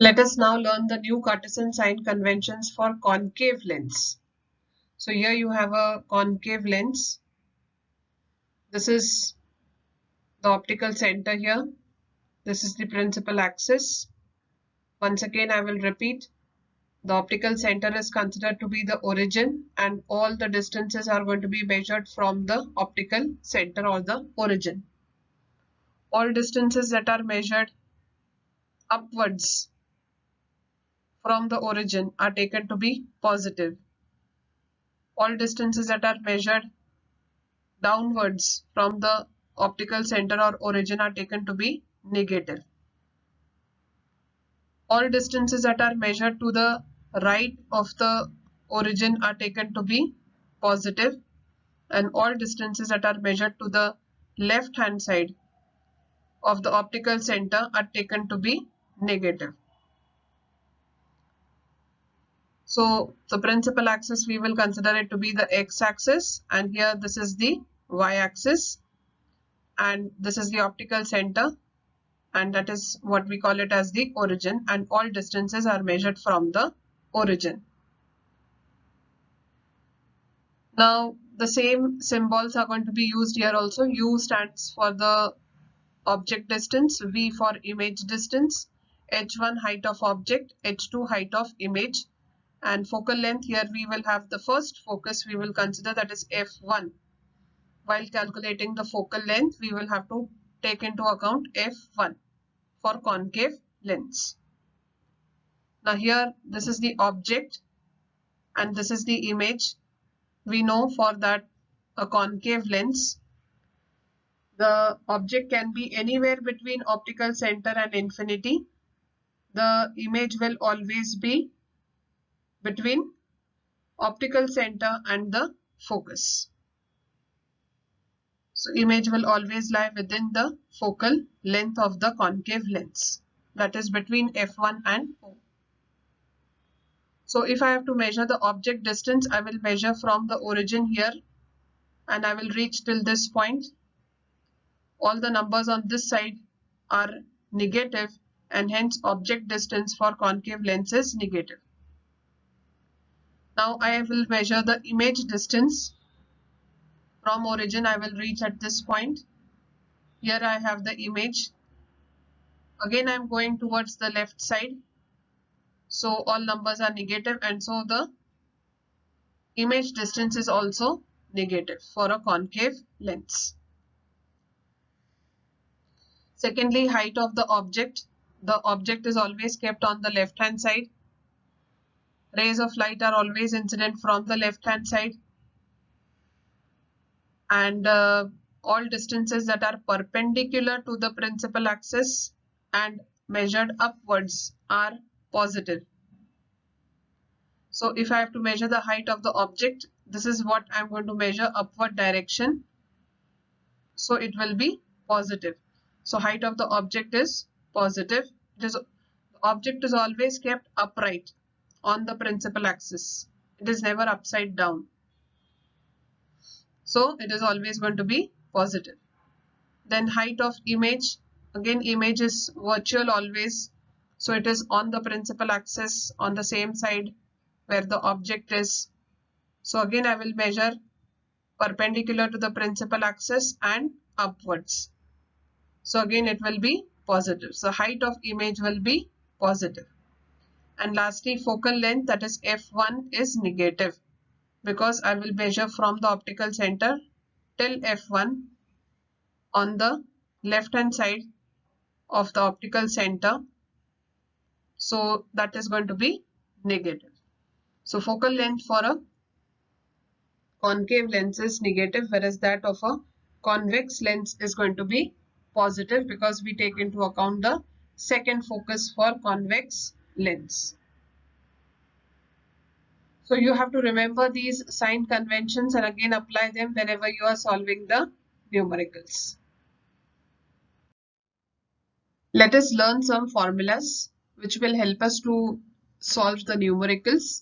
Let us now learn the new Cartesian sign conventions for concave lens. So here you have a concave lens. This is the optical center here. This is the principal axis. Once again, I will repeat. The optical center is considered to be the origin, and all the distances are going to be measured from the optical center or the origin. All distances that are measured upwards from the origin are taken to be positive. All distances that are measured downwards from the optical center or origin are taken to be negative. All distances that are measured to the right of the origin are taken to be positive, and all distances that are measured to the left hand side of the optical center are taken to be negative. So the principal axis, we will consider it to be the x-axis, and here this is the y-axis, and this is the optical center, and that is what we call it as the origin, and all distances are measured from the origin. Now the same symbols are going to be used here also. U stands for the object distance, V for image distance, H1 height of object, H2 height of image, and focal length. Here we will have the first focus we will consider, that is f1. While calculating the focal length, we will have to take into account f1 for concave lens. Now here this is the object and this is the image. We know for that a concave lens, the object can be anywhere between optical center and infinity. The image will always be between optical center and the focus. So image will always lie within the focal length of the concave lens, that is between f1 and O. So if I have to measure the object distance, I will measure from the origin here and I will reach till this point. All the numbers on this side are negative, and hence object distance for concave lens is negative. Now I will measure the image distance. From origin I will reach at this point. Here I have the image. Again I am going towards the left side. So all numbers are negative, and so the image distance is also negative for a concave lens. Secondly, height of the object. The object is always kept on the left hand side. Rays of light are always incident from the left hand side, and all distances that are perpendicular to the principal axis and measured upwards are positive. So if I have to measure the height of the object, this is what I'm going to measure, upward direction. So it will be positive. So height of the object is positive. The object is always kept upright on the principal axis. It is never upside down. So it is always going to be positive. Then height of image. Again, image is virtual always. So it is on the principal axis on the same side where the object is. So again I will measure perpendicular to the principal axis and upwards. So again it will be positive. So height of image will be positive. And lastly, focal length, that is f1, is negative, because I will measure from the optical center till f1 on the left hand side of the optical center. So that is going to be negative. So focal length for a concave lens is negative, whereas that of a convex lens is going to be positive, because we take into account the second focus for convex lens. So you have to remember these sign conventions and again apply them whenever you are solving the numericals. Let us learn some formulas which will help us to solve the numericals.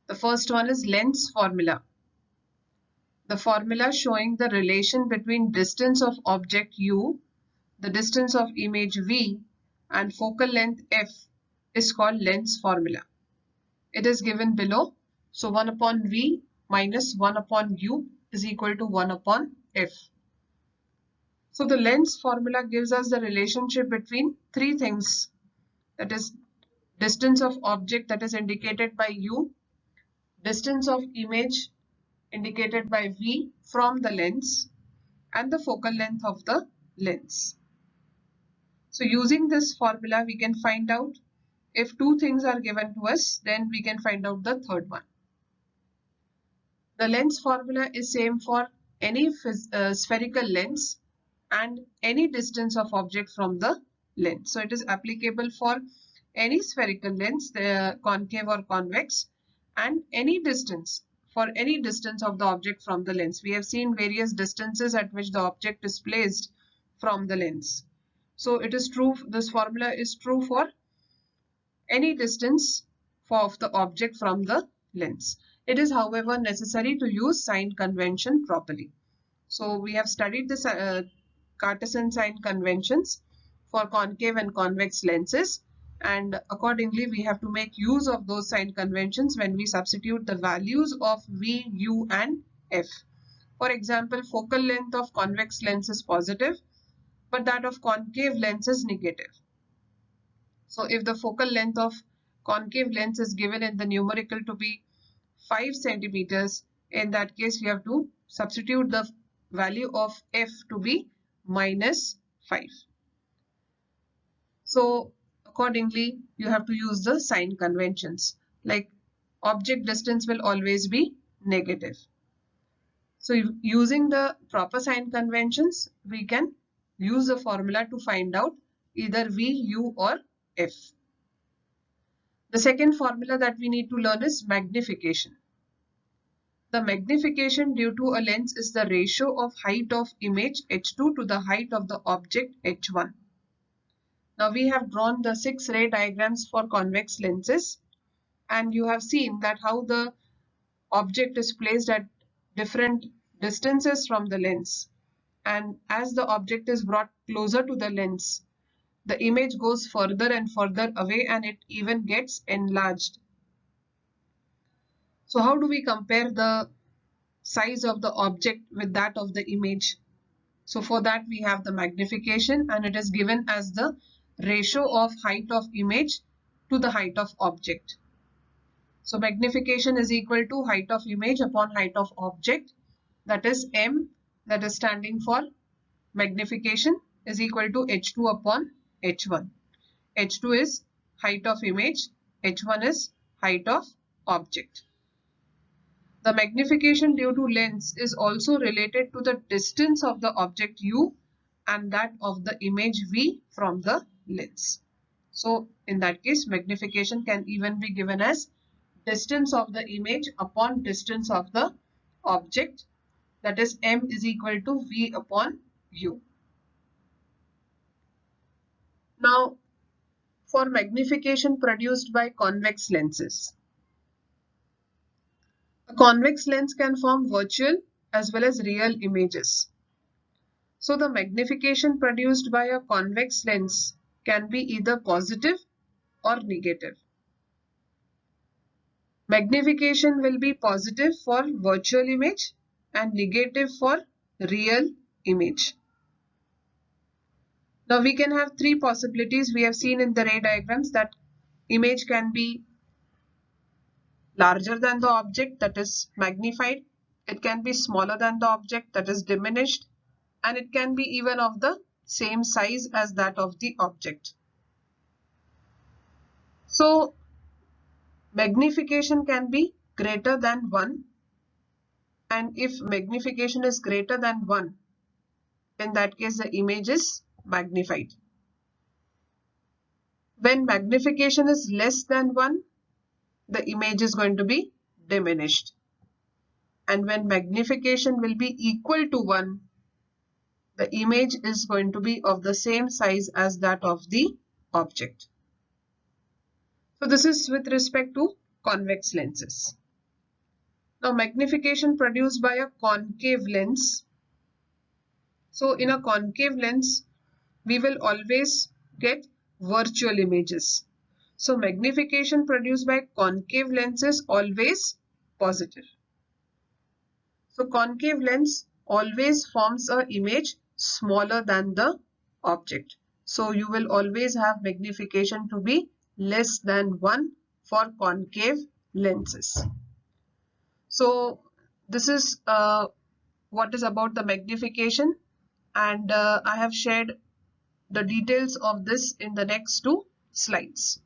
The first one is lens formula. The formula showing the relation between distance of object U, the distance of image V, and focal length F is called lens formula. It is given below. So 1 upon V minus 1 upon U is equal to 1 upon F. So the lens formula gives us the relationship between three things, that is distance of object, that is indicated by U, distance of image indicated by V from the lens, and the focal length of the lens. So using this formula we can find out if two things are given to us, then we can find out the third one. The lens formula is same for any spherical lens and any distance of object from the lens. So it is applicable for any spherical lens, the concave or convex, and any distance, for any distance of the object from the lens. We have seen various distances at which the object is placed from the lens. So it is true, this formula is true for any distance of the object from the lens. It is, however, necessary to use sign convention properly. So we have studied the Cartesian sign conventions for concave and convex lenses, and accordingly we have to make use of those sign conventions when we substitute the values of V, U and F. For example, focal length of convex lens is positive, but that of concave lens is negative. So if the focal length of concave lens is given in the numerical to be 5 centimeters, in that case you have to substitute the value of F to be minus 5. So accordingly you have to use the sign conventions, like object distance will always be negative. So using the proper sign conventions, we can use the formula to find out either V, U or F. The second formula that we need to learn is magnification. The magnification due to a lens is the ratio of height of image H2 to the height of the object H1. Now we have drawn the 6 ray diagrams for convex lenses, and you have seen that how the object is placed at different distances from the lens, and as the object is brought closer to the lens, the image goes further and further away and it even gets enlarged. So how do we compare the size of the object with that of the image? So for that we have the magnification, and it is given as the ratio of height of image to the height of object. So magnification is equal to height of image upon height of object, that is M, that is standing for magnification, is equal to H2 upon H1. H2 is height of image, H1 is height of object. The magnification due to lens is also related to the distance of the object U and that of the image V from the lens. So in that case, magnification can even be given as distance of the image upon distance of the object, that is M is equal to V upon U. Now for magnification produced by convex lenses. A convex lens can form virtual as well as real images. So the magnification produced by a convex lens can be either positive or negative. Magnification will be positive for virtual image and negative for real image. Now we can have three possibilities. We have seen in the ray diagrams that image can be larger than the object, that is magnified. It can be smaller than the object, that is diminished. And it can be even of the same size as that of the object. So magnification can be greater than 1. And if magnification is greater than 1, in that case the image is magnified. When magnification is less than 1, the image is going to be diminished. And when magnification will be equal to 1, the image is going to be of the same size as that of the object. So this is with respect to convex lenses. Now magnification produced by a concave lens. So in a concave lens, we will always get virtual images. So magnification produced by concave lens is always positive. So concave lens always forms an image smaller than the object. So you will always have magnification to be less than 1 for concave lenses. So this is what is about the magnification, and I have shared the details of this in the next 2 slides.